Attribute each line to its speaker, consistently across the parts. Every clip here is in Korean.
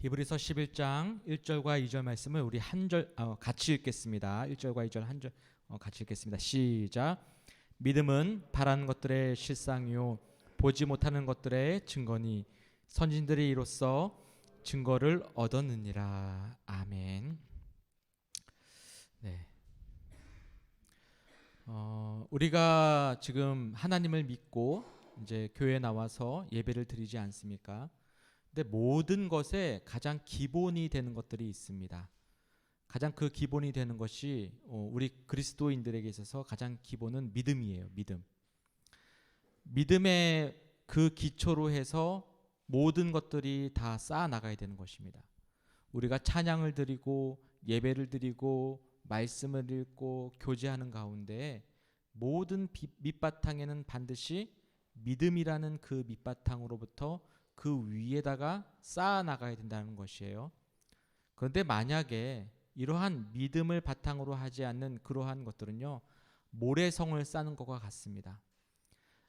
Speaker 1: 히브리서 11장 1절과 2절 말씀을 우리 같이 읽겠습니다. 1절과 2절 한 절 같이 읽겠습니다. 시작. 믿음은 바라는 것들의 실상이요 보지 못하는 것들의 증거니 선진들이 이로써 증거를 얻었느니라. 아멘. 네. 우리가 지금 하나님을 믿고 이제 교회에 나와서 예배를 드리지 않습니까? 근데 모든 것에 가장 기본이 되는 것들이 있습니다. 가장 그 기본이 되는 것이 우리 그리스도인들에게 있어서 가장 기본은 믿음이에요. 믿음. 믿음의 그 기초로 해서 모든 것들이 다 쌓아 나가야 되는 것입니다. 우리가 찬양을 드리고 예배를 드리고 말씀을 읽고 교제하는 가운데 모든 밑바탕에는 반드시 믿음이라는 그 밑바탕으로부터 그 위에다가 쌓아 나가야 된다는 것이에요. 그런데 만약에 이러한 믿음을 바탕으로 하지 않는 그러한 것들은요, 모래성을 쌓는 것과 같습니다.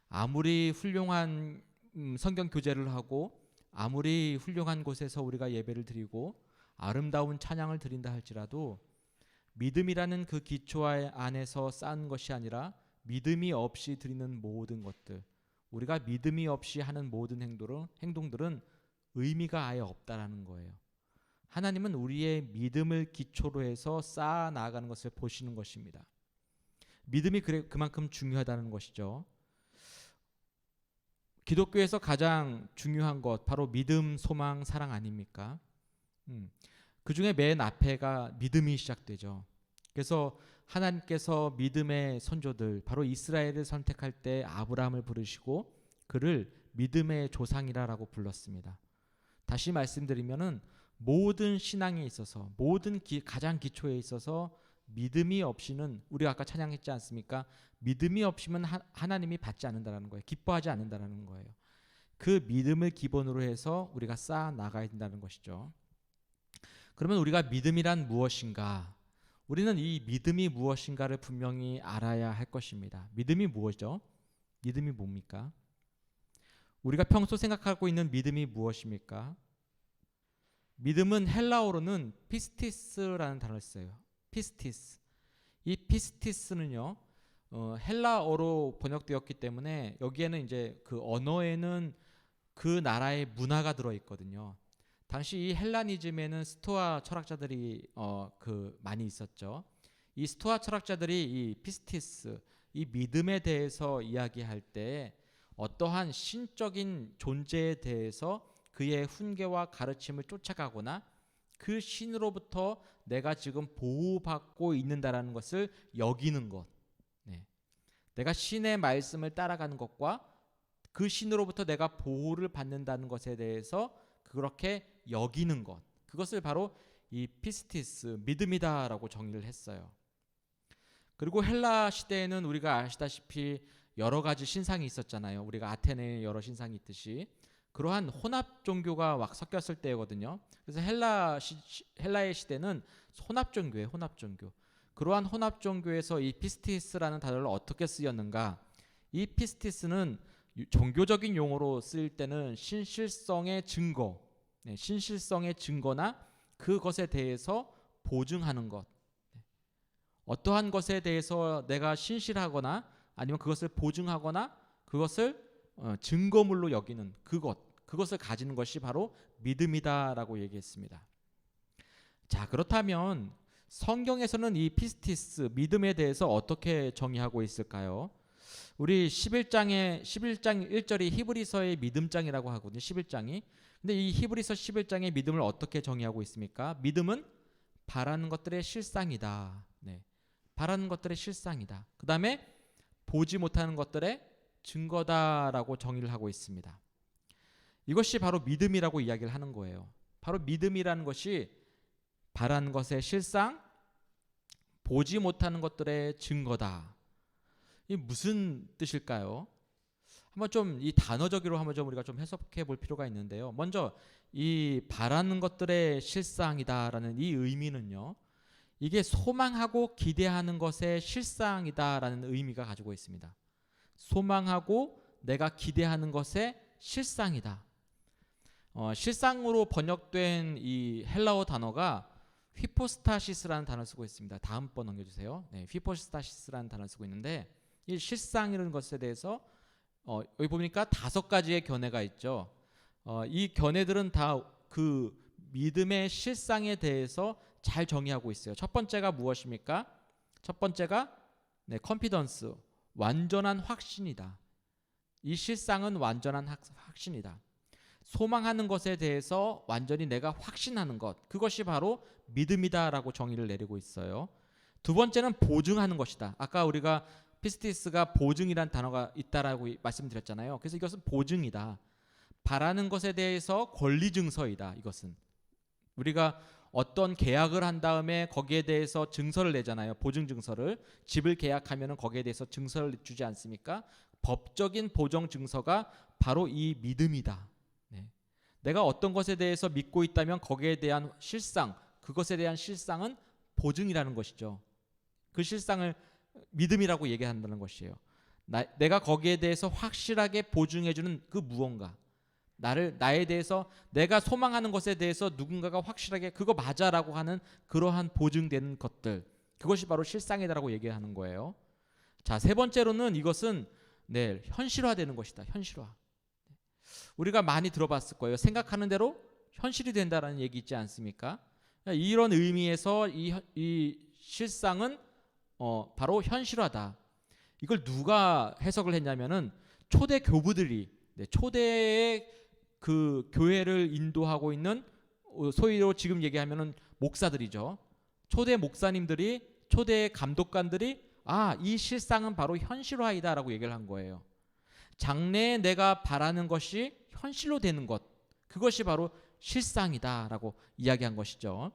Speaker 1: 아무리 훌륭한 성경 교제를 하고 아무리 훌륭한 곳에서 우리가 예배를 드리고 아름다운 찬양을 드린다 할지라도 믿음이라는 그 기초 안에서 쌓은 것이 아니라 믿음이 없이 드리는 모든 것들, 우리가 믿음이 없이 하는 모든 행동들은 의미가 아예 없다라는 거예요. 하나님은 우리의 믿음을 기초로 해서 쌓아 나가는 것을 보시는 것입니다. 믿음이 그만큼 중요하다는 것이죠. 기독교에서 가장 중요한 것 바로 믿음, 소망, 사랑 아닙니까? 그 중에 맨 앞에가 믿음이 시작되죠. 그래서 하나님께서 믿음의 선조들 바로 이스라엘을 선택할 때 아브라함을 부르시고 그를 믿음의 조상이라고 불렀습니다. 다시 말씀드리면은 모든 신앙에 있어서 모든 가장 기초에 있어서 믿음이 없이는 우리가 아까 찬양했지 않습니까? 믿음이 없이면 하나님이 받지 않는다는 거예요. 기뻐하지 않는다는 거예요. 그 믿음을 기본으로 해서 우리가 쌓아 나가야 된다는 것이죠. 그러면 우리가 믿음이란 무엇인가? 우리는 이 믿음이 무엇인가를 분명히 알아야 할 것입니다. 믿음이 무엇이죠? 믿음이 뭡니까? 우리가 평소 생각하고 있는 믿음이 무엇입니까? 믿음은 헬라어로는 피스티스라는 단어를 써요. 피스티스. 이 피스티스는요, 헬라어로 번역되었기 때문에 여기에는 이제 그 언어에는 그 나라의 문화가 들어 있거든요. 당시 이 헬라니즘에는 스토아 철학자들이 많이 있었죠. 이 스토아 철학자들이 이 피스티스, 이 믿음에 대해서 이야기할 때 어떠한 신적인 존재에 대해서 그의 훈계와 가르침을 쫓아가거나 그 신으로부터 내가 지금 보호받고 있는다라는 것을 여기는 것. 네. 내가 신의 말씀을 따라가는 것과 그 신으로부터 내가 보호를 받는다는 것에 대해서 그렇게 여기는 것, 그것을 바로 이 피스티스, 믿음이다라고 정의를 했어요. 그리고 헬라 시대에는 우리가 아시다시피 여러 가지 신상이 있었잖아요. 우리가 아테네에 여러 신상이 있듯이 그러한 혼합 종교가 막 섞였을 때거든요. 그래서 헬라의 시대는 혼합 종교예요. 혼합 종교. 그러한 혼합 종교에서 이 피스티스라는 단어를 어떻게 쓰였는가? 이 피스티스는 종교적인 용어로 쓰일 때는 신실성의 증거, 신실성의 증거나 그것에 대해서 보증하는 것, 어떠한 것에 대해서 내가 신실하거나 아니면 그것을 보증하거나 그것을 증거물로 여기는 그것을 가지는 것이 바로 믿음이다라고 얘기했습니다. 자, 그렇다면 성경에서는 이 피스티스, 믿음에 대해서 어떻게 정의하고 있을까요? 우리 11장 1절이 히브리서의 믿음장이라고 하거든요. 11장이. 근데 이 히브리서 11장의 믿음을 어떻게 정의하고 있습니까? 믿음은 바라는 것들의 실상이다. 네. 바라는 것들의 실상이다. 그 다음에 보지 못하는 것들의 증거다라고 정의를 하고 있습니다. 이것이 바로 믿음이라고 이야기를 하는 거예요. 바로 믿음이라는 것이 바라는 것의 실상, 보지 못하는 것들의 증거다. 이 무슨 뜻일까요? 한번 좀 이 단어적으로 한번 좀 우리가 좀 해석해 볼 필요가 있는데요. 먼저 이 바라는 것들의 실상이다라는 이 의미는요. 이게 소망하고 기대하는 것의 실상이다라는 의미가 가지고 있습니다. 소망하고 내가 기대하는 것의 실상이다. 실상으로 번역된 이 헬라어 단어가 휘포스타시스라는 단어를 쓰고 있습니다. 다음 번 넘겨주세요. 네, 휘포스타시스라는 단어를 쓰고 있는데 이 실상이라는 것에 대해서 여기 보니까 5가지의 견해가 있죠. 이 견해들은 다 그 믿음의 실상에 대해서 잘 정의하고 있어요. 첫 번째가 무엇입니까? 첫 번째가 컨피던스, 완전한 확신이다. 이 실상은 완전한 확신이다. 소망하는 것에 대해서 완전히 내가 확신하는 것, 그것이 바로 믿음이다라고 정의를 내리고 있어요. 두 번째는 보증하는 것이다. 아까 우리가 피스티스가 보증이란 단어가 있다라고 말씀드렸잖아요. 그래서 이것은 보증이다. 바라는 것에 대해서 권리 증서이다. 이것은 우리가 어떤 계약을 한 다음에 거기에 대해서 증서를 내잖아요. 보증 증서를. 집을 계약하면은 거기에 대해서 증서를 주지 않습니까? 법적인 보증 증서가 바로 이 믿음이다. 내가 어떤 것에 대해서 믿고 있다면 거기에 대한 실상, 그것에 대한 실상은 보증이라는 것이죠. 그 실상을 믿음이라고 얘기한다는 것이에요. 내가 거기에 대해서 확실하게 보증해주는 그 무언가, 나에 대해서 내가 소망하는 것에 대해서 누군가가 확실하게 그거 맞아라고 하는 그러한 보증되는 것들, 그것이 바로 실상이다라고 얘기하는 거예요. 자, 세 번째로는 이것은 현실화되는 것이다. 현실화. 우리가 많이 들어봤을 거예요. 생각하는 대로 현실이 된다라는 얘기 있지 않습니까? 이런 의미에서 이 실상은 바로 현실화다. 이걸 누가 해석을 했냐면은 초대 교부들이, 초대의 그 교회를 인도하고 있는 소위로 지금 얘기하면은 목사들이죠. 초대 목사님들이, 초대 감독관들이 이 실상은 바로 현실화이다라고 얘기를 한 거예요. 장래에 내가 바라는 것이 현실로 되는 것, 그것이 바로 실상이다라고 이야기한 것이죠.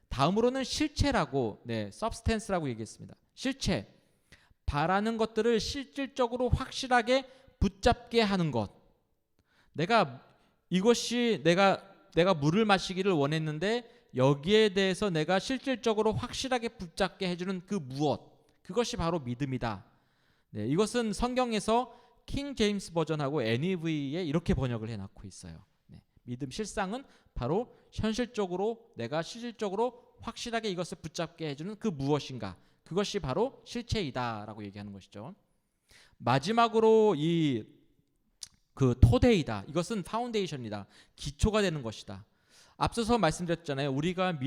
Speaker 1: 다음으로는 실체라고, substance라고 얘기했습니다. 실체, 바라는 것들을 실질적으로 확실하게 붙잡게 하는 것. 이것이 내가 물을 마시기를 원했는데 여기에 대해서 내가 실질적으로 확실하게 붙잡게 해주는 그 무엇, 그것이 바로 믿음이다. 이것은 성경에서 킹 제임스 버전하고 NEV에 이렇게 번역을 해놓고 있어요. 믿음 실상은 바로 현실적으로 내가 실질적으로 확실하게 이것을 붙잡게 해주는 그 무엇인가, 그것이 바로 실체이다라고 얘기하는 것이죠. 마지막으로 그 토대이다. 이것은 파운데이션이다. 기초가 되는 것이다. 앞서서 말씀드렸잖아요. 우리가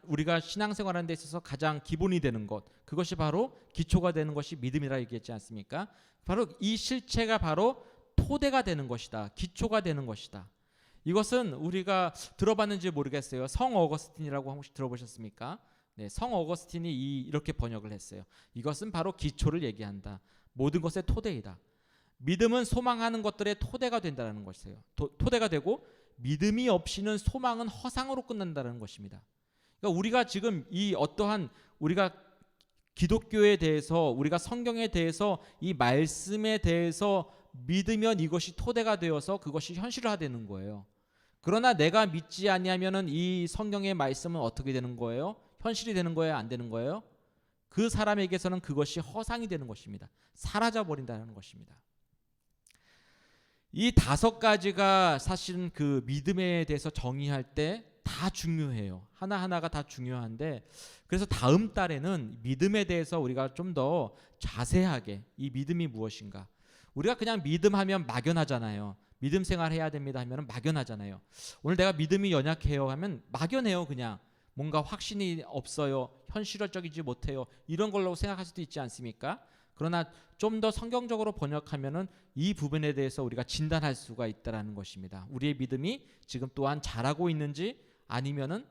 Speaker 1: 우리가 신앙생활하는 데 있어서 가장 기본이 되는 것, 그것이 바로 기초가 되는 것이 믿음이라 얘기했지 않습니까? 바로 이 실체가 바로 토대가 되는 것이다. 기초가 되는 것이다. 이것은 우리가 들어봤는지 모르겠어요. 성 어거스틴이라고 혹시 들어보셨습니까? 성 어거스틴이 이렇게 번역을 했어요. 이것은 바로 기초를 얘기한다. 모든 것의 토대이다. 믿음은 소망하는 것들의 토대가 된다는 것이에요. 토대가 되고 믿음이 없이는 소망은 허상으로 끝난다는 것입니다. 그러니까 우리가 지금 이 어떠한 우리가 기독교에 대해서, 우리가 성경에 대해서, 이 말씀에 대해서 믿으면 이것이 토대가 되어서 그것이 현실화되는 거예요. 그러나 내가 믿지 아니하면은 이 성경의 말씀은 어떻게 되는 거예요? 현실이 되는 거예요? 안 되는 거예요? 그 사람에게서는 그것이 허상이 되는 것입니다. 사라져 버린다는 것입니다. 이 5가지가 사실은 그 믿음에 대해서 정의할 때 다 중요해요. 하나하나가 다 중요한데, 그래서 다음 달에는 믿음에 대해서 우리가 좀 더 자세하게, 이 믿음이 무엇인가, 우리가 그냥 믿음하면 막연하잖아요. 믿음 생활 해야 됩니다 하면 막연하잖아요. 오늘 내가 믿음이 연약해요 하면 막연해요. 그냥 뭔가 확신이 없어요, 현실적이지 못해요, 이런 걸로 생각할 수도 있지 않습니까? 그러나 좀 더 성경적으로 번역하면은 이 부분에 대해서 우리가 진단할 수가 있다라는 것입니다. 우리의 믿음이 지금 또한 자라고 있는지 아니면은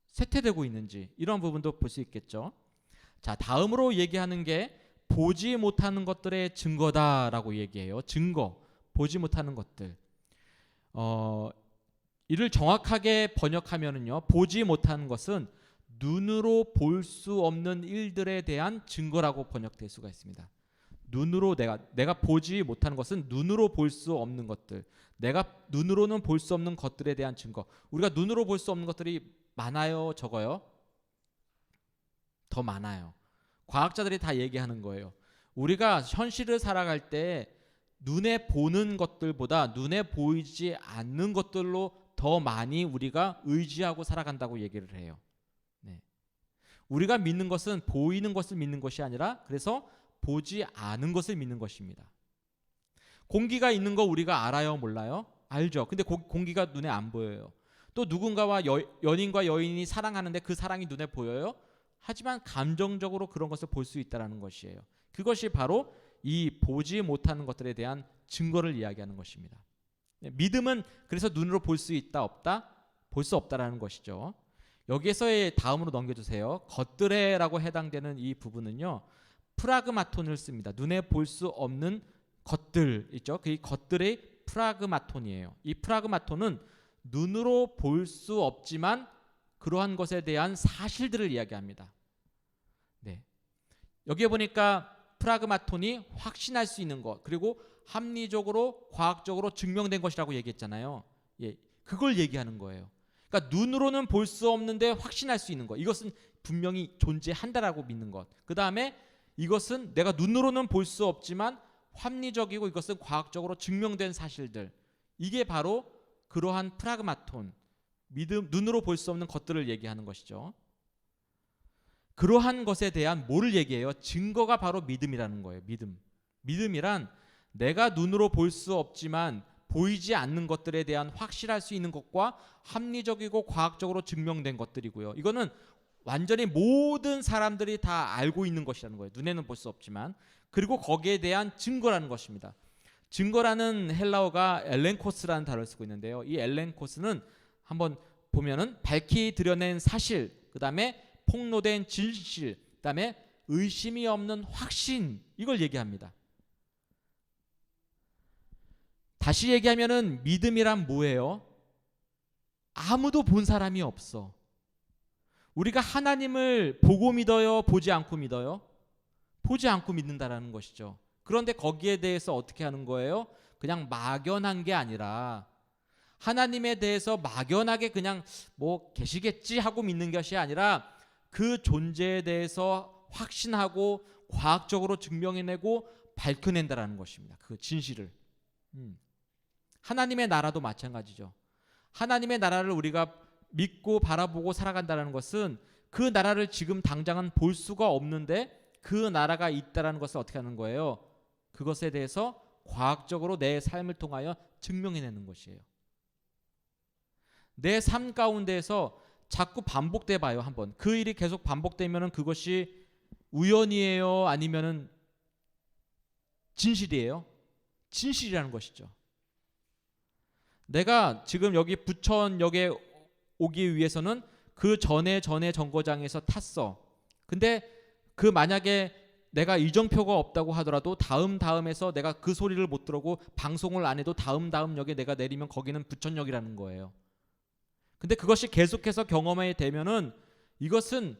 Speaker 1: 쇠퇴되고 있는지, 이런 부분도 볼 수 있겠죠. 자, 다음으로 얘기하는 게 보지 못하는 것들의 증거다라고 얘기해요. 증거, 보지 못하는 것들. 이를 정확하게 번역하면은요, 보지 못하는 것은 눈으로 볼 수 없는 일들에 대한 증거라고 번역될 수가 있습니다. 눈으로 내가 보지 못하는 것은 눈으로 볼 수 없는 것들, 내가 눈으로는 볼 수 없는 것들에 대한 증거. 우리가 눈으로 볼 수 없는 것들이 많아요, 적어요? 더 많아요. 과학자들이 다 얘기하는 거예요. 우리가 현실을 살아갈 때 눈에 보는 것들보다 눈에 보이지 않는 것들로 더 많이 우리가 의지하고 살아간다고 얘기를 해요. 네. 우리가 믿는 것은 보이는 것을 믿는 것이 아니라 그래서 보지 않은 것을 믿는 것입니다. 공기가 있는 거 우리가 알아요, 몰라요? 알죠. 근데 공기가 눈에 안 보여요. 또 누군가와 연인과 여인이 사랑하는데 그 사랑이 눈에 보여요? 하지만 감정적으로 그런 것을 볼 수 있다는 것이에요. 그것이 바로 이 보지 못하는 것들에 대한 증거를 이야기하는 것입니다. 믿음은 그래서 눈으로 볼 수 있다 없다? 볼 수 없다라는 것이죠. 여기에서의 다음으로 넘겨주세요. 겉들에라고 해당되는 이 부분은요, 프라그마톤을 씁니다. 눈에 볼 수 없는 것들 있죠. 그 겉들의 프라그마톤이에요. 이 프라그마톤은 눈으로 볼 수 없지만 그러한 것에 대한 사실들을 이야기합니다. 네. 여기에 보니까 프라그마톤이 확신할 수 있는 것, 그리고 합리적으로 과학적으로 증명된 것이라고 얘기했잖아요. 예, 그걸 얘기하는 거예요. 그러니까 눈으로는 볼 수 없는데 확신할 수 있는 것, 이것은 분명히 존재한다라고 믿는 것. 그 다음에 이것은 내가 눈으로는 볼 수 없지만 합리적이고 이것은 과학적으로 증명된 사실들, 이게 바로 그러한 프라그마톤, 믿음, 눈으로 볼 수 없는 것들을 얘기하는 것이죠. 그러한 것에 대한 뭐를 얘기해요? 증거가 바로 믿음이라는 거예요. 믿음이란 내가 눈으로 볼 수 없지만 보이지 않는 것들에 대한 확실할 수 있는 것과 합리적이고 과학적으로 증명된 것들이고요. 이거는 완전히 모든 사람들이 다 알고 있는 것이라는 거예요. 눈에는 볼 수 없지만. 그리고 거기에 대한 증거라는 것입니다. 증거라는 헬라어가 엘렌코스라는 단어를 쓰고 있는데요. 이 엘렌코스는 한번 보면은 밝히 드러낸 사실, 그 다음에 폭로된 진실, 그 다음에 의심이 없는 확신, 이걸 얘기합니다. 다시 얘기하면은 믿음이란 뭐예요? 아무도 본 사람이 없어. 우리가 하나님을 보고 믿어요? 보지 않고 믿어요? 보지 않고 믿는다라는 것이죠. 그런데 거기에 대해서 어떻게 하는 거예요? 그냥 막연한 게 아니라 하나님에 대해서 막연하게 그냥 뭐 계시겠지 하고 믿는 것이 아니라 그 존재에 대해서 확신하고 과학적으로 증명해내고 밝혀낸다라는 것입니다. 그 진실을. 하나님의 나라도 마찬가지죠. 하나님의 나라를 우리가 믿고 바라보고 살아간다는 것은 그 나라를 지금 당장은 볼 수가 없는데 그 나라가 있다는 것을 어떻게 하는 거예요? 그것에 대해서 과학적으로 내 삶을 통하여 증명해내는 것이에요. 내 삶 가운데에서 자꾸 반복돼 봐요. 한번 그 일이 계속 반복되면 그것이 우연이에요? 아니면은 진실이에요? 진실이라는 것이죠. 내가 지금 여기 부천역에 오기 위해서는 그 전에 정거장에서 탔어. 근데 그 만약에 내가 이정표가 없다고 하더라도 다음에서 내가 그 소리를 못 들어고 방송을 안 해도 다음 역에 내가 내리면 거기는 부천역이라는 거예요. 근데 그것이 계속해서 경험이 되면은 이것은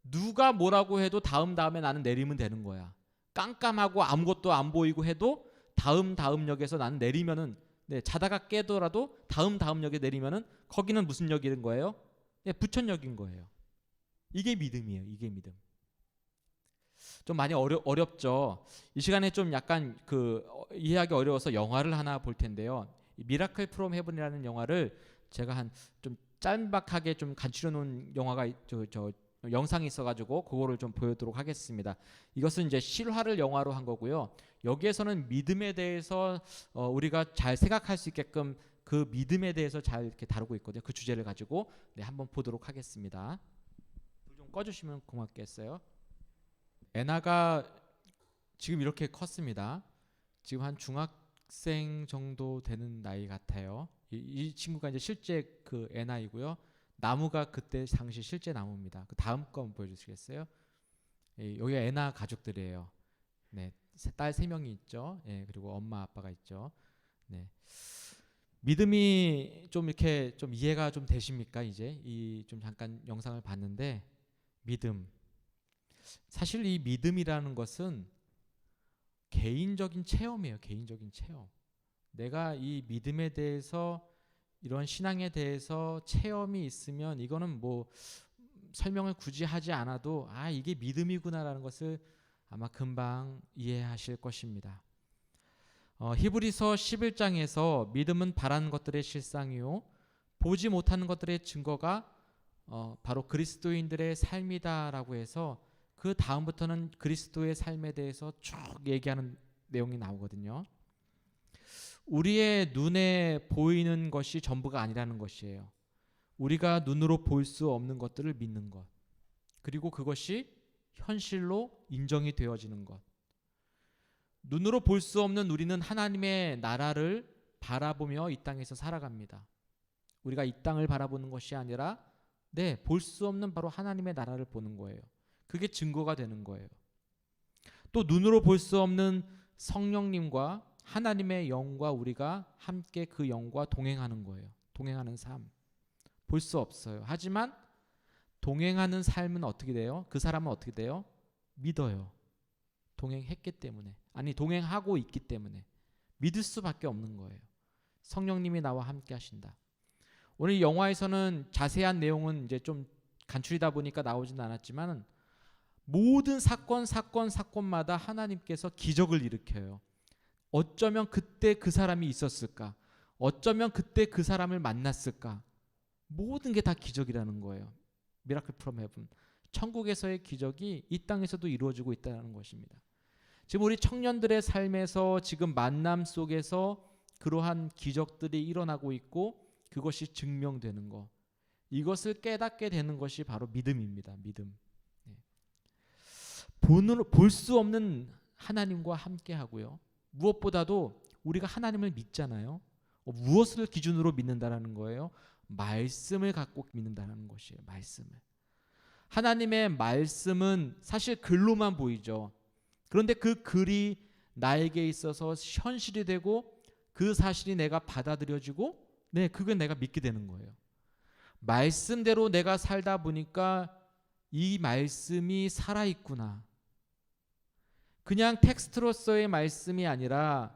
Speaker 1: 누가 뭐라고 해도 다음에 나는 내리면 되는 거야. 깜깜하고 아무것도 안 보이고 해도 다음 역에서 나는 내리면은, 네, 자다가 깨더라도 다음 역에 내리면은 거기는 무슨 역인 거예요? 네, 부천역인 거예요. 이게 믿음이에요. 이게 믿음. 좀 많이 어렵죠. 이 시간에 좀 약간 이해하기 어려워서 영화를 하나 볼 텐데요. 미라클 프롬 헤븐이라는 영화를 제가 한 좀 짤막하게 좀 간추려 놓은 영화가 영상이 있어가지고 그거를 좀 보여드리도록 하겠습니다. 이것은 이제 실화를 영화로 한 거고요. 여기에서는 믿음에 대해서 우리가 잘 생각할 수 있게끔 그 믿음에 대해서 잘 이렇게 다루고 있거든요. 그 주제를 가지고 한번 보도록 하겠습니다. 불 좀 꺼주시면 고맙겠어요. 애나가 지금 이렇게 컸습니다. 지금 한 중학생 정도 되는 나이 같아요. 이 친구가 이제 실제 그 애나이고요. 나무가 그때 당시 실제 나무입니다. 그 다음 거 보여주시겠어요? 여기가 애나 가족들이에요. 네, 딸 3명이 있죠. 그리고 엄마 아빠가 있죠. 네. 믿음이 좀 이렇게 좀 이해가 좀 되십니까? 이제 좀 잠깐 영상을 봤는데 믿음. 사실 이 믿음이라는 것은 개인적인 체험이에요. 개인적인 체험. 내가 이 믿음에 대해서 이런 신앙에 대해서 체험이 있으면 이거는 뭐 설명을 굳이 하지 않아도 이게 믿음이구나라는 것을 아마 금방 이해하실 것입니다. 히브리서 11장에서 믿음은 바라는 것들의 실상이요 보지 못하는 것들의 증거가 바로 그리스도인들의 삶이다라고 해서 그 다음부터는 그리스도의 삶에 대해서 쭉 얘기하는 내용이 나오거든요. 우리의 눈에 보이는 것이 전부가 아니라는 것이에요. 우리가 눈으로 볼 수 없는 것들을 믿는 것, 그리고 그것이 현실로 인정이 되어지는 것. 눈으로 볼 수 없는 우리는 하나님의 나라를 바라보며 이 땅에서 살아갑니다. 우리가 이 땅을 바라보는 것이 아니라 볼 수 없는 바로 하나님의 나라를 보는 거예요. 그게 증거가 되는 거예요. 또 눈으로 볼 수 없는 성령님과 하나님의 영과 우리가 함께 그 영과 동행하는 거예요. 동행하는 삶. 볼 수 없어요. 하지만 동행하는 삶은 어떻게 돼요? 그 사람은 어떻게 돼요? 믿어요. 동행했기 때문에. 아니, 동행하고 있기 때문에 믿을 수밖에 없는 거예요. 성령님이 나와 함께 하신다. 오늘 영화에서는 자세한 내용은 이제 좀 간추리다 보니까 나오진 않았지만 모든 사건마다 하나님께서 기적을 일으켜요. 어쩌면 그때 그 사람이 있었을까? 어쩌면 그때 그 사람을 만났을까? 모든 게 다 기적이라는 거예요. 미라클 프롬 헤븐. 천국에서의 기적이 이 땅에서도 이루어지고 있다는 것입니다. 지금 우리 청년들의 삶에서 지금 만남 속에서 그러한 기적들이 일어나고 있고 그것이 증명되는 것. 이것을 깨닫게 되는 것이 바로 믿음입니다. 믿음. 볼 수 없는 하나님과 함께 하고요. 무엇보다도 우리가 하나님을 믿잖아요. 무엇을 기준으로 믿는다라는 거예요? 말씀을 갖고 믿는다는 것이에요. 말씀을. 하나님의 말씀은 사실 글로만 보이죠. 그런데 그 글이 나에게 있어서 현실이 되고 그 사실이 내가 받아들여지고 그건 내가 믿게 되는 거예요. 말씀대로 내가 살다 보니까 이 말씀이 살아있구나. 그냥 텍스트로서의 말씀이 아니라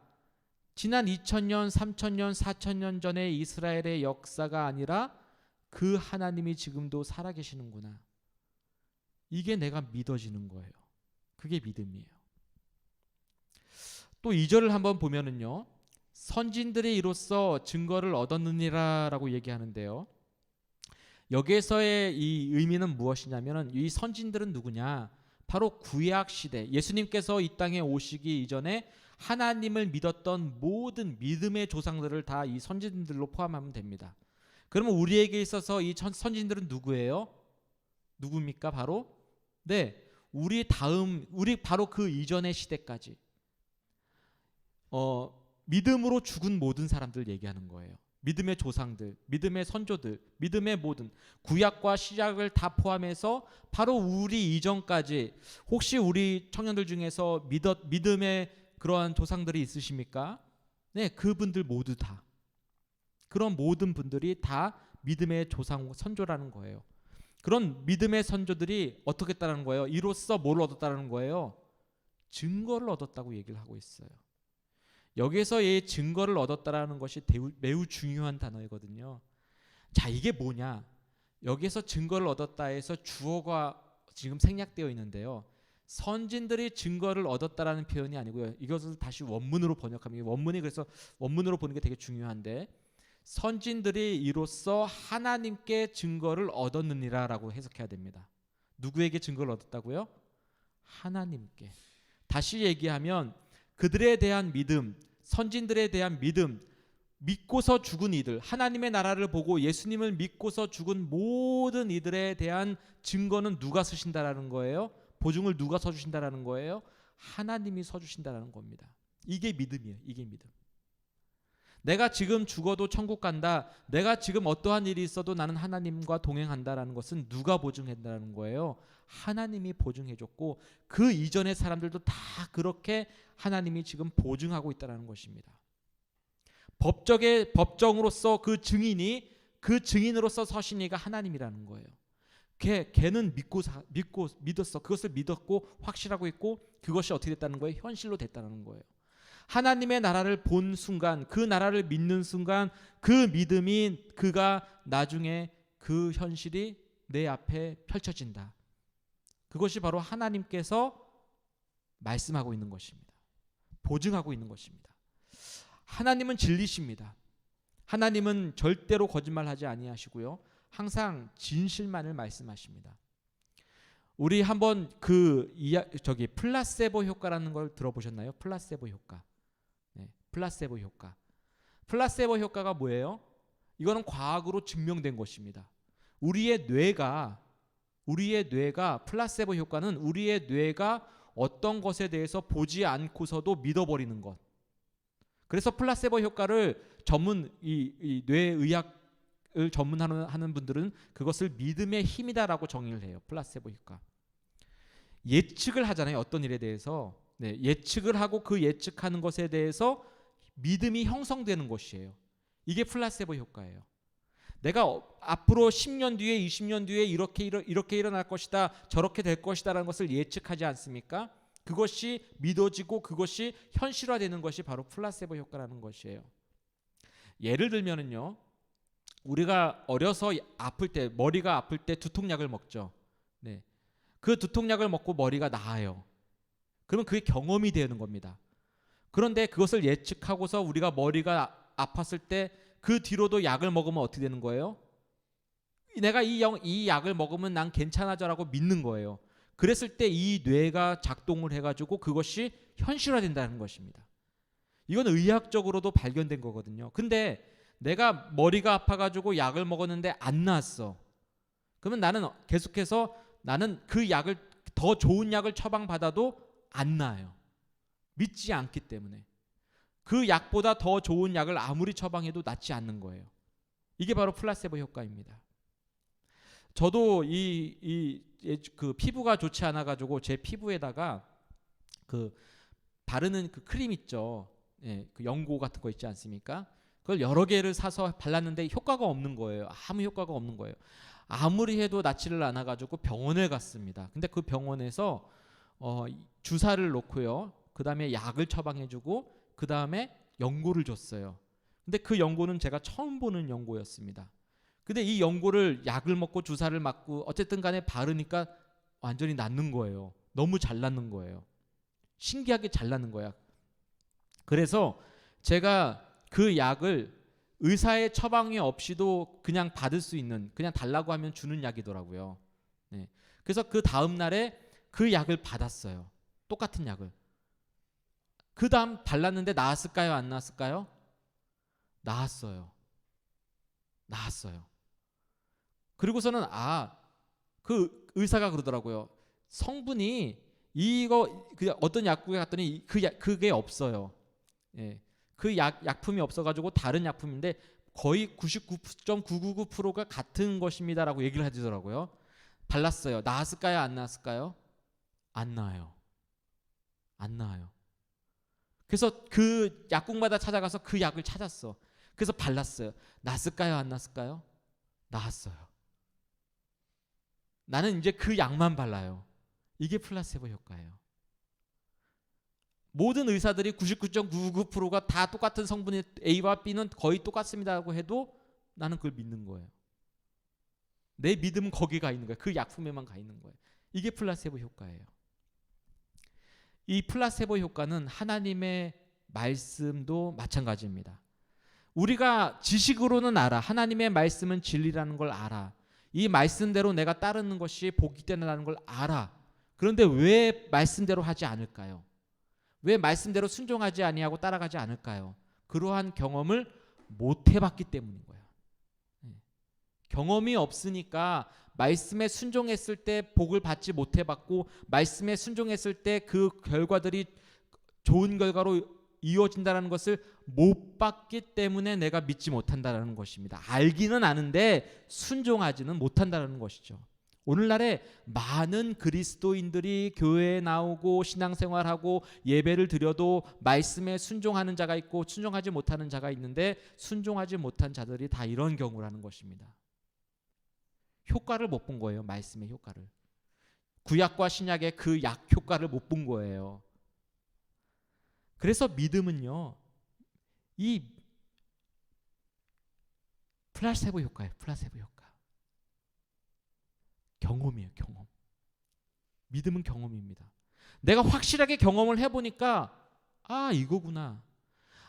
Speaker 1: 지난 2000년, 3000년, 4000년 전의 이스라엘의 역사가 아니라 그 하나님이 지금도 살아계시는구나. 이게 내가 믿어지는 거예요. 그게 믿음이에요. 또 2절을 한번 보면은요. 선진들이 이로써 증거를 얻었느니라 라고 얘기하는데요. 여기에서의 이 의미는 무엇이냐면 이 선진들은 누구냐? 바로 구약 시대 예수님께서 이 땅에 오시기 이전에 하나님을 믿었던 모든 믿음의 조상들을 다 이 선진들로 포함하면 됩니다. 그러면 우리에게 있어서 이 선진들은 누구예요? 누굽니까? 바로 우리 바로 그 이전의 시대까지 믿음으로 죽은 모든 사람들 얘기하는 거예요. 믿음의 조상들, 믿음의 선조들, 믿음의 모든 구약과 시작을 다 포함해서 바로 우리 이전까지 혹시 우리 청년들 중에서 믿음의 그러한 조상들이 있으십니까? 그분들 모두 다 그런 모든 분들이 다 믿음의 조상 선조라는 거예요. 그런 믿음의 선조들이 어떻게 했다는 거예요? 이로써 뭘 얻었다는 거예요? 증거를 얻었다고 얘기를 하고 있어요. 여기서 이 증거를 얻었다라는 것이 매우 중요한 단어이거든요. 자, 이게 뭐냐? 여기서 증거를 얻었다 해서 주어가 지금 생략되어 있는데요. 선진들이 증거를 얻었다라는 표현이 아니고요. 이것을 다시 원문으로 번역하면 원문이 그래서 원문으로 보는 게 되게 중요한데 선진들이 이로써 하나님께 증거를 얻었느니라라고 해석해야 됩니다. 누구에게 증거를 얻었다고요? 하나님께. 다시 얘기하면 그들에 대한 믿음, 선진들에 대한 믿음, 믿고서 죽은 이들, 하나님의 나라를 보고 예수님을 믿고서 죽은 모든 이들에 대한 증거는 누가 서신다라는 거예요? 보증을 누가 서주신다라는 거예요? 하나님이 서주신다라는 겁니다. 이게 믿음이에요. 이게 믿음. 내가 지금 죽어도 천국 간다. 내가 지금 어떠한 일이 있어도 나는 하나님과 동행한다라는 것은 누가 보증한다는 거예요? 하나님이 보증해줬고 그 이전의 사람들도 다 그렇게 하나님이 지금 보증하고 있다는 것입니다. 법정으로서 그 증인으로서 서신 이가 하나님이라는 거예요. 걔는 믿었어. 그것을 믿었고 확실하고 있고 그것이 어떻게 됐다는 거예요? 현실로 됐다는 거예요. 하나님의 나라를 본 순간, 그 나라를 믿는 순간 그 믿음이 그가 나중에 그 현실이 내 앞에 펼쳐진다. 그것이 바로 하나님께서 말씀하고 있는 것입니다. 보증하고 있는 것입니다. 하나님은 진리십니다. 하나님은 절대로 거짓말하지 아니하시고요. 항상 진실만을 말씀하십니다. 우리 한번 플라세보 효과라는 걸 들어보셨나요? 플라세보 효과. 네, 플라세보 효과. 플라세보 효과가 뭐예요? 이거는 과학으로 증명된 것입니다. 우리의 뇌가 플라세보 효과는 우리의 뇌가 어떤 것에 대해서 보지 않고서도 믿어버리는 것. 그래서 플라세보 효과를 이 뇌의학을 전문하는 분들은 그것을 믿음의 힘이다라고 정의를 해요. 플라세보 효과. 예측을 하잖아요. 어떤 일에 대해서. 네, 예측을 하고 그 예측하는 것에 대해서 믿음이 형성되는 것이에요. 이게 플라세보 효과예요. 내가 앞으로 10년 뒤에 20년 뒤에 이렇게 일어날 것이다, 저렇게 될 것이다라는 것을 예측하지 않습니까? 그것이 믿어지고 그것이 현실화되는 것이 바로 플라세보 효과라는 것이에요. 예를 들면은요, 우리가 어려서 머리가 아플 때 두통약을 먹죠. 네. 그 두통약을 먹고 머리가 나아요. 그러면 그게 경험이 되는 겁니다. 그런데 그것을 예측하고서 우리가 머리가 아팠을 때 그 뒤로도 약을 먹으면 어떻게 되는 거예요? 내가 이 약을 먹으면 난 괜찮아져라고 믿는 거예요. 그랬을 때 이 뇌가 작동을 해가지고 그것이 현실화된다는 것입니다. 이건 의학적으로도 발견된 거거든요. 근데 내가 머리가 아파가지고 약을 먹었는데 안 나았어. 그러면 나는 계속해서 그 약을, 더 좋은 약을 처방받아도 안 나아요. 믿지 않기 때문에. 그 약보다 더 좋은 약을 아무리 처방해도 낫지 않는 거예요. 이게 바로 플라세보 효과입니다. 저도 그 피부가 좋지 않아가지고 제 피부에다가 그 바르는 그 크림 있죠. 예, 그 연고 같은 거 있지 않습니까? 그걸 여러 개를 사서 발랐는데 효과가 없는 거예요. 아무 효과가 없는 거예요. 아무리 해도 낫지를 않아가지고 병원에 갔습니다. 근데 그 병원에서 주사를 놓고요. 그 다음에 약을 처방해주고 그 다음에 연고를 줬어요. 근데 그 연고는 제가 처음 보는 연고였습니다. 근데 이 연고를 약을 먹고 주사를 맞고 어쨌든 간에 바르니까 완전히 낫는 거예요. 너무 잘 낫는 거예요. 신기하게 잘 낫는 거야. 그래서 제가 그 약을 의사의 처방이 없이도 그냥 받을 수 있는, 그냥 달라고 하면 주는 약이더라고요. 네. 그래서 그 다음 날에 그 약을 받았어요. 똑같은 약을. 그 다음 발랐는데 나았을까요? 안 나았을까요? 나았어요. 나았어요. 그리고서는 그 의사가 그러더라고요. 성분이 어떤 약국에 갔더니 그게 없어요. 예. 그 약품이 없어가지고 다른 약품인데 거의 99.999%가 같은 것입니다라고 얘기를 해주더라고요. 발랐어요. 나았을까요? 안 나았을까요? 안 나아요. 안 나아요. 그래서 그 약국마다 찾아가서 그 약을 찾았어. 그래서 발랐어요. 낫을까요? 안 낫을까요? 나았어요. 나는 이제 그 약만 발라요. 이게 플라세보 효과예요. 모든 의사들이 99.99%가 다 똑같은 성분의 A와 B는 거의 똑같습니다라고 해도 나는 그걸 믿는 거예요. 내 믿음은 거기 가 있는 거예요. 그 약품에만 가 있는 거예요. 이게 플라세보 효과예요. 이 플라세보 효과는 하나님의 말씀도 마찬가지입니다. 우리가 지식으로는 알아. 하나님의 말씀은 진리라는 걸 알아. 이 말씀대로 내가 따르는 것이 복이 되는 걸 알아. 그런데 왜 말씀대로 하지 않을까요? 왜 말씀대로 순종하지 아니하고 따라가지 않을까요? 그러한 경험을 못 해봤기 때문인 거예요. 경험이 없으니까 말씀에 순종했을 때 복을 받지 못해봤고, 말씀에 순종했을 때 그 결과들이 좋은 결과로 이어진다는 것을 못 봤기 때문에 내가 믿지 못한다는 것입니다. 알기는 아는데 순종하지는 못한다는 것이죠. 오늘날에 많은 그리스도인들이 교회에 나오고 신앙생활하고 예배를 드려도 말씀에 순종하는 자가 있고 순종하지 못하는 자가 있는데, 순종하지 못한 자들이 다 이런 경우라는 것입니다. 효과를 못 본 거예요. 말씀의 효과를. 구약과 신약의 그 약 효과를 못 본 거예요. 그래서 믿음은요, 이 플라세보 효과예요. 플라세보 효과. 경험이에요. 경험. 믿음은 경험입니다. 내가 확실하게 경험을 해보니까 이거구나.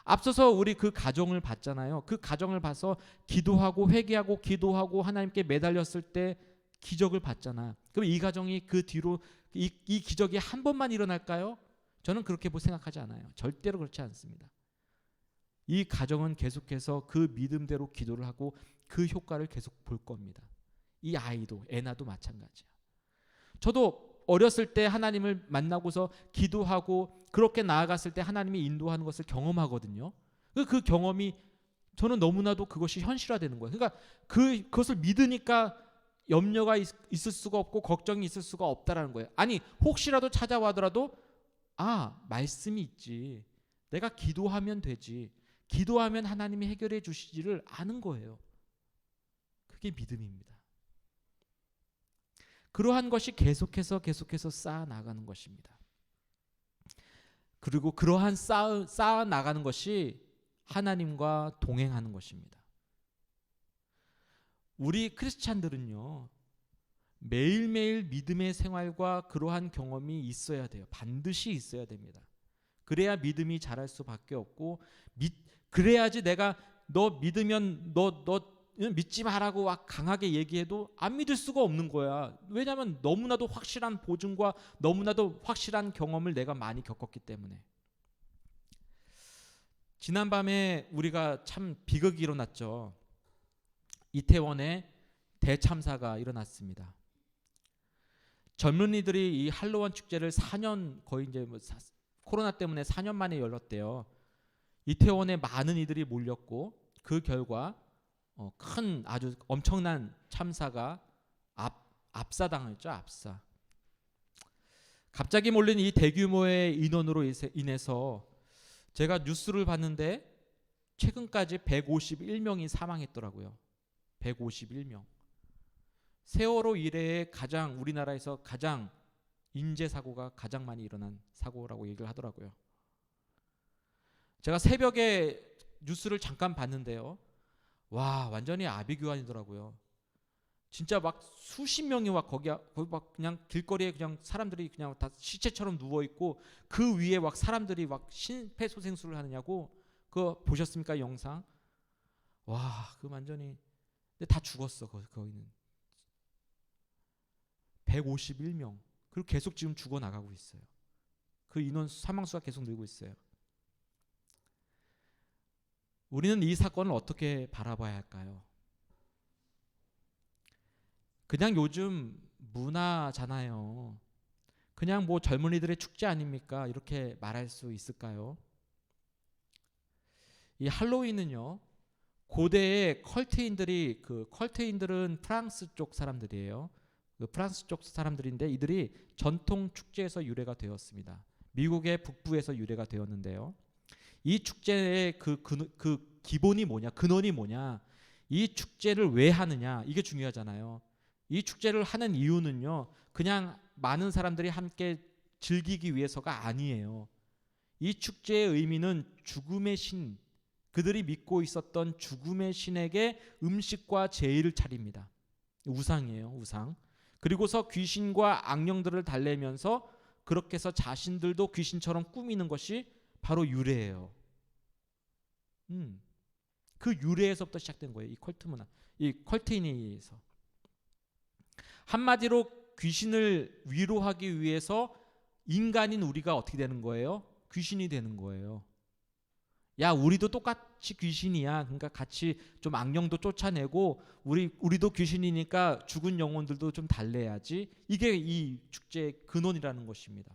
Speaker 1: 앞서서 우리 그 가정을 봤잖아요. 그 가정을 봐서 기도하고 회개하고 기도하고 하나님께 매달렸을 때 기적을 봤잖아. 그럼 이 가정이 그 뒤로 이 기적이 한 번만 일어날까요? 저는 그렇게 생각하지 않아요. 절대로 그렇지 않습니다. 이 가정은 계속해서 그 믿음대로 기도를 하고 그 효과를 계속 볼 겁니다. 이 아이도 애나도 마찬가지야. 저도 어렸을 때 하나님을 만나고서 기도하고 그렇게 나아갔을 때 하나님이 인도하는 것을 경험하거든요. 그 경험이 저는 너무나도 그것이 현실화되는 거예요. 그러니까 그것을 믿으니까 염려가 있을 수가 없고 걱정이 있을 수가 없다라는 거예요. 아니 혹시라도 찾아와더라도 말씀이 있지. 내가 기도하면 되지. 기도하면 하나님이 해결해 주시지를 아는 거예요. 그게 믿음입니다. 그러한 것이 계속해서 쌓아 나가는 것입니다. 그리고 그러한 쌓아 나가는 것이 하나님과 동행하는 것입니다. 우리 크리스찬들은요, 매일매일 믿음의 생활과 그러한 경험이 있어야 돼요. 반드시 있어야 됩니다. 그래야 믿음이 자랄 수밖에 없고, 그래야지 내가 너 믿으면 너 믿지 말라고 강하게 얘기해도 안 믿을 수가 없는 거야. 왜냐하면 너무나도 확실한 보증과 너무나도 확실한 경험을 내가 많이 겪었기 때문에. 지난밤에 우리가 참 비극이 일어났죠. 이태원에 대참사가 일어났습니다. 젊은이들이 이 할로윈 축제를 4년 거의 이제 코로나 때문에 4년 만에 열었대요. 이태원에 많은 이들이 몰렸고 그 결과 큰 아주 엄청난 참사가 압사당했죠. 압사. 갑자기 몰린 이 대규모의 인원으로 인해서 제가 뉴스를 봤는데 최근까지 151명이 사망했더라고요. 151명. 세월호 이래에 우리나라에서 가장 인재 사고가 가장 많이 일어난 사고라고 얘기를 하더라고요. 제가 새벽에 뉴스를 잠깐 봤는데요. 와, 완전히 아비규환이더라고요. 진짜 막 수십 명이 거기 막 그냥 길거리에 그냥 사람들이 그냥 다 시체처럼 누워 있고 그 위에 막 사람들이 막 심폐소생술을 하느냐고. 그거 보셨습니까, 영상? 와, 그 완전히. 근데 다 죽었어. 거기는 151명. 그리고 계속 지금 죽어 나가고 있어요. 그 인원 사망수가 계속 늘고 있어요. 우리는 이 사건을 어떻게 바라봐야 할까요? 그냥 요즘 문화잖아요. 그냥 뭐 젊은이들의 축제 아닙니까? 이렇게 말할 수 있을까요? 이 할로윈은요, 고대의 컬트인들은 프랑스 쪽 사람들이에요. 그 프랑스 쪽 사람들인데 이들이 전통 축제에서 유래가 되었습니다. 미국의 북부에서 유래가 되었는데요. 이 축제의 그 기본이 뭐냐, 근원이 뭐냐, 이 축제를 왜 하느냐, 이게 중요하잖아요. 이 축제를 하는 이유는요, 그냥 많은 사람들이 함께 즐기기 위해서가 아니에요. 이 축제의 의미는 죽음의 신, 그들이 믿고 있었던 죽음의 신에게 음식과 제의를 차립니다. 우상이에요, 우상. 그리고서 귀신과 악령들을 달래면서 그렇게 해서 자신들도 귀신처럼 꾸미는 것이 바로 유래예요. 그 유래에서부터 시작된 거예요. 이 컬트 문화, 이 컬트인에서. 한마디로 귀신을 위로하기 위해서 인간인 우리가 어떻게 되는 거예요? 귀신이 되는 거예요. 야, 우리도 똑같이 귀신이야. 그러니까 같이 좀 악령도 쫓아내고 우리도 귀신이니까 죽은 영혼들도 좀 달래야지. 이게 이 축제의 근원이라는 것입니다.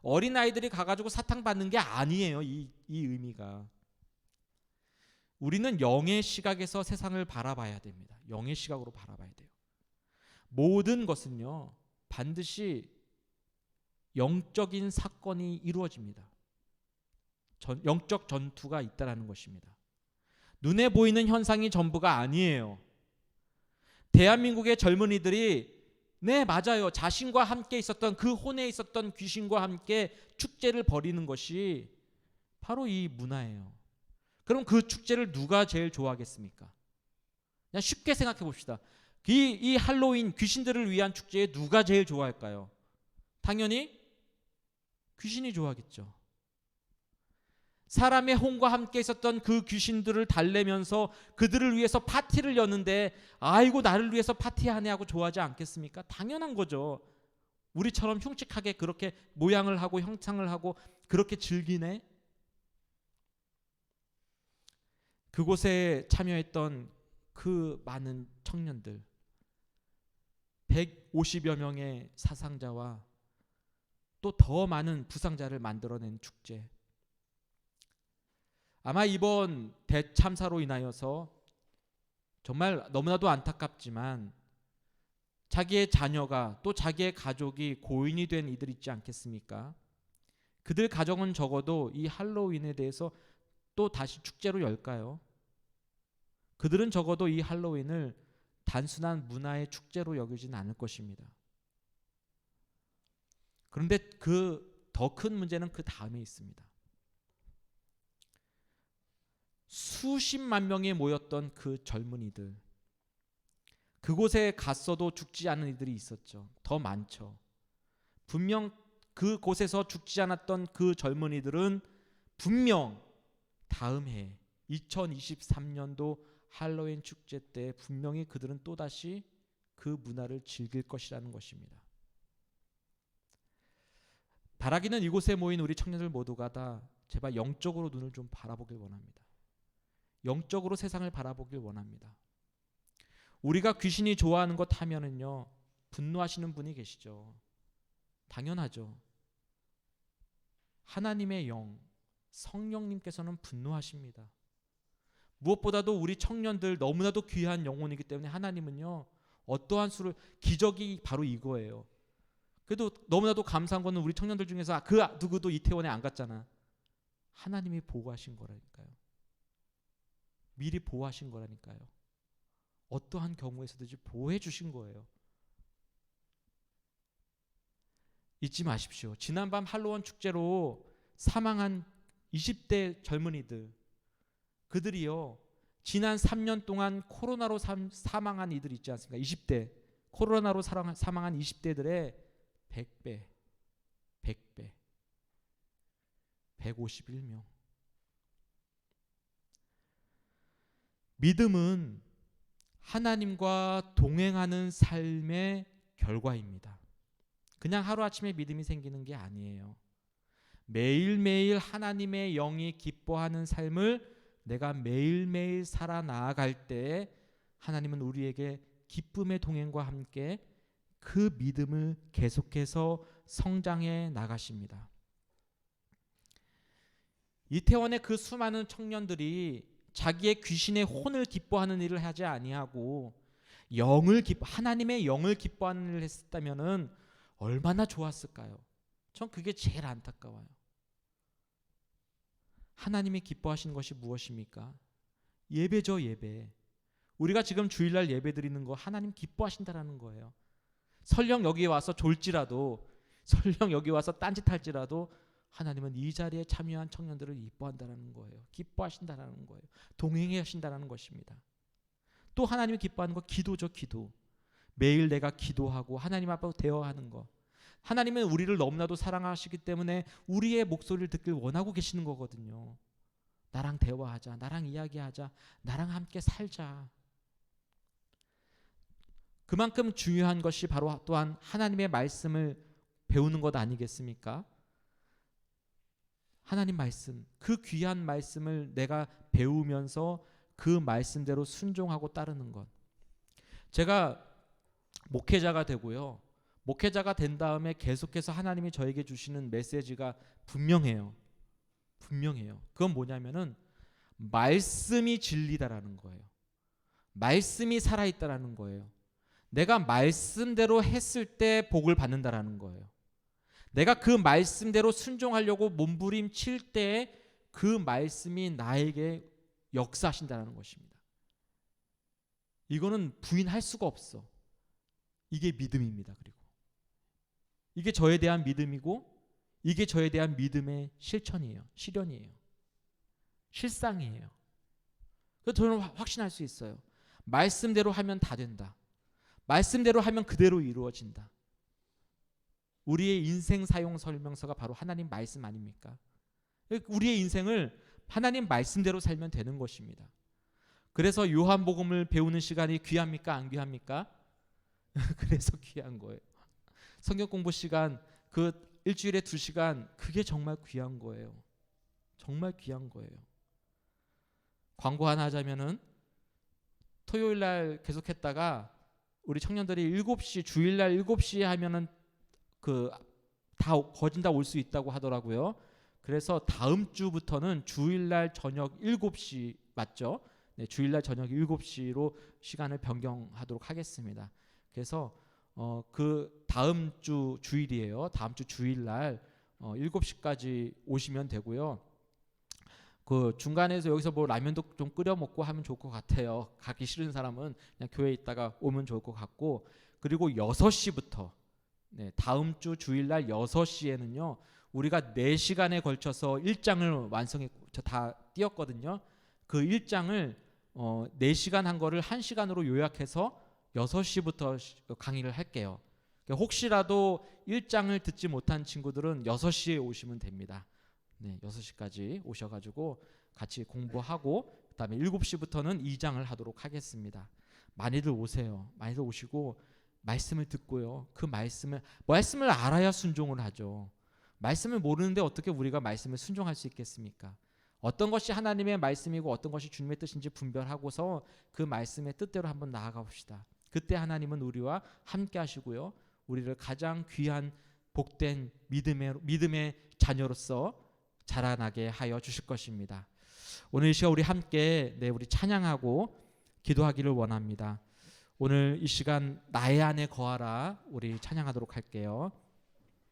Speaker 1: 어린아이들이 가가지고 사탕 받는 게 아니에요. 이 의미가. 우리는 영의 시각에서 세상을 바라봐야 됩니다. 영의 시각으로 바라봐야 돼요. 모든 것은요, 반드시 영적인 사건이 이루어집니다. 영적 전투가 있다라는 것입니다. 눈에 보이는 현상이 전부가 아니에요. 대한민국의 젊은이들이 네, 맞아요. 자신과 함께 있었던 그 혼에 있었던 귀신과 함께 축제를 벌이는 것이 바로 이 문화예요. 그럼 그 축제를 누가 제일 좋아하겠습니까? 그냥 쉽게 생각해 봅시다. 이 할로윈 귀신들을 위한 축제에 누가 제일 좋아할까요? 당연히 귀신이 좋아하겠죠. 사람의 혼과 함께 있었던 그 귀신들을 달래면서 그들을 위해서 파티를 여는데 아이고 나를 위해서 파티하네 하고 좋아하지 않겠습니까? 당연한 거죠. 우리처럼 흉측하게 그렇게 모양을 하고 형상을 하고 그렇게 즐기네. 그곳에 참여했던 그 많은 청년들, 150여 명의 사상자와 또 더 많은 부상자를 만들어낸 축제. 아마 이번 대참사로 인하여서 정말 너무나도 안타깝지만 자기의 자녀가 또 자기의 가족이 고인이 된 이들 있지 않겠습니까? 그들 가정은 적어도 이 할로윈에 대해서 또 다시 축제로 열까요? 그들은 적어도 이 할로윈을 단순한 문화의 축제로 여기지는 않을 것입니다. 그런데 그 더 큰 문제는 그 다음에 있습니다. 수십만 명이 모였던 그 젊은이들, 그곳에 갔어도 죽지 않은 이들이 있었죠. 더 많죠. 분명 그곳에서 죽지 않았던 그 젊은이들은 분명 다음 해 2023년도 할로윈 축제 때 분명히 그들은 또다시 그 문화를 즐길 것이라는 것입니다. 바라기는 이곳에 모인 우리 청년들 모두가 다 제발 영적으로 눈을 좀 바라보길 원합니다. 영적으로 세상을 바라보길 원합니다. 우리가 귀신이 좋아하는 것 하면은요, 분노하시는 분이 계시죠. 당연하죠. 하나님의 영, 성령님께서는 분노하십니다. 무엇보다도 우리 청년들 너무나도 귀한 영혼이기 때문에 하나님은요, 어떠한 수를, 기적이 바로 이거예요. 그래도 너무나도 감사한 거는 우리 청년들 중에서 그 누구도 이태원에 안 갔잖아. 하나님이 보호하신 거라니까요. 미리 보호하신 거라니까요. 어떠한 경우에서든지 보호해 주신 거예요. 잊지 마십시오. 지난밤 할로윈 축제로 사망한 20대 젊은이들, 그들이요, 지난 3년 동안 코로나로 사망한 이들 있지 않습니까? 20대 코로나로 사망한 20대들의 100배, 151명. 믿음은 하나님과 동행하는 삶의 결과입니다. 그냥 하루아침에 믿음이 생기는 게 아니에요. 매일매일 하나님의 영이 기뻐하는 삶을 내가 매일매일 살아나아갈 때 하나님은 우리에게 기쁨의 동행과 함께 그 믿음을 계속해서 성장해 나가십니다. 이태원의 그 수많은 청년들이 자기의 귀신의 혼을 기뻐하는 일을 하지 아니하고 하나님의 영을 기뻐하는 일을 했었다면은 얼마나 좋았을까요? 전 그게 제일 안타까워요. 하나님이 기뻐하시는 것이 무엇입니까? 예배죠, 예배. 우리가 지금 주일날 예배 드리는 거 하나님 기뻐하신다라는 거예요. 설령 여기에 와서 졸지라도, 설령 여기 와서 딴짓할지라도 하나님은 이 자리에 참여한 청년들을 이뻐한다는 거예요. 기뻐하신다는 거예요. 동행해 하신다는 것입니다. 또 하나님이 기뻐하는 거 기도죠, 기도. 매일 내가 기도하고 하나님 앞으로 대화하는 거. 하나님은 우리를 너무나도 사랑하시기 때문에 우리의 목소리를 듣길 원하고 계시는 거거든요. 나랑 대화하자, 나랑 이야기하자, 나랑 함께 살자. 그만큼 중요한 것이 바로 또한 하나님의 말씀을 배우는 것 아니겠습니까? 하나님 말씀, 그 귀한 말씀을 내가 배우면서 그 말씀대로 순종하고 따르는 것. 제가 목회자가 되고요, 목회자가 된 다음에 계속해서 하나님이 저에게 주시는 메시지가 분명해요. 그건 뭐냐면은 말씀이 진리다라는 거예요. 말씀이 살아있다라는 거예요. 내가 말씀대로 했을 때 복을 받는다라는 거예요. 내가 그 말씀대로 순종하려고 몸부림칠 때 그 말씀이 나에게 역사하신다는 것입니다. 이거는 부인할 수가 없어. 이게 믿음입니다. 그리고 이게 저에 대한 믿음이고 이게 저에 대한 믿음의 실천이에요. 실현이에요. 실상이에요. 그래서 저는 확신할 수 있어요. 말씀대로 하면 다 된다. 말씀대로 하면 그대로 이루어진다. 우리의 인생 사용 설명서가 바로 하나님 말씀 아닙니까? 우리의 인생을 하나님 말씀대로 살면 되는 것입니다. 그래서 요한복음을 배우는 시간이 귀합니까? 안 귀합니까? 그래서 귀한 거예요. 성경 공부 시간, 그 일주일에 2시간, 그게 정말 귀한 거예요. 정말 귀한 거예요. 광고 하나 하자면은 토요일 날 계속했다가 우리 청년들이 7시, 주일날 7시에 하면은 다 거진 다 올 수 있다고 하더라고요. 그래서 다음 주부터는 주일날 저녁 7시 맞죠? 네, 주일날 저녁 7시로 시간을 변경하도록 하겠습니다. 그래서 그 다음 주 주일이에요. 다음 주 주일날 7시까지 오시면 되고요. 그 중간에서 여기서 뭐 라면도 좀 끓여 먹고 하면 좋을 것 같아요. 가기 싫은 사람은 그냥 교회에 있다가 오면 좋을 것 같고, 그리고 6시부터 다음 주 주일날 6시에는요 우리가 4시간에 걸쳐서 1장을 완성했고, 저 다 띄었거든요. 그 1장을 4시간 한 거를 1시간으로 요약해서 6시부터 강의를 할게요. 그러니까 혹시라도 1장을 듣지 못한 친구들은 6시에 오시면 됩니다. 6시까지 오셔가지고 같이 공부하고, 그 다음에 7시부터는 2장을 하도록 하겠습니다. 많이들 오세요. 많이들 오시고 말씀을 듣고요. 그 말씀을 알아야 순종을 하죠. 말씀을 모르는데 어떻게 우리가 말씀을 순종할 수 있겠습니까? 어떤 것이 하나님의 말씀이고 어떤 것이 주님의 뜻인지 분별하고서 그 말씀의 뜻대로 한번 나아가 봅시다. 그때 하나님은 우리와 함께 하시고요. 우리를 가장 귀한 복된 믿음의 자녀로서 자라나게 하여 주실 것입니다. 오늘 이 시간 우리 함께 우리 찬양하고 기도하기를 원합니다. 오늘 이 시간 나의 안에 거하라 우리 찬양하도록 할게요.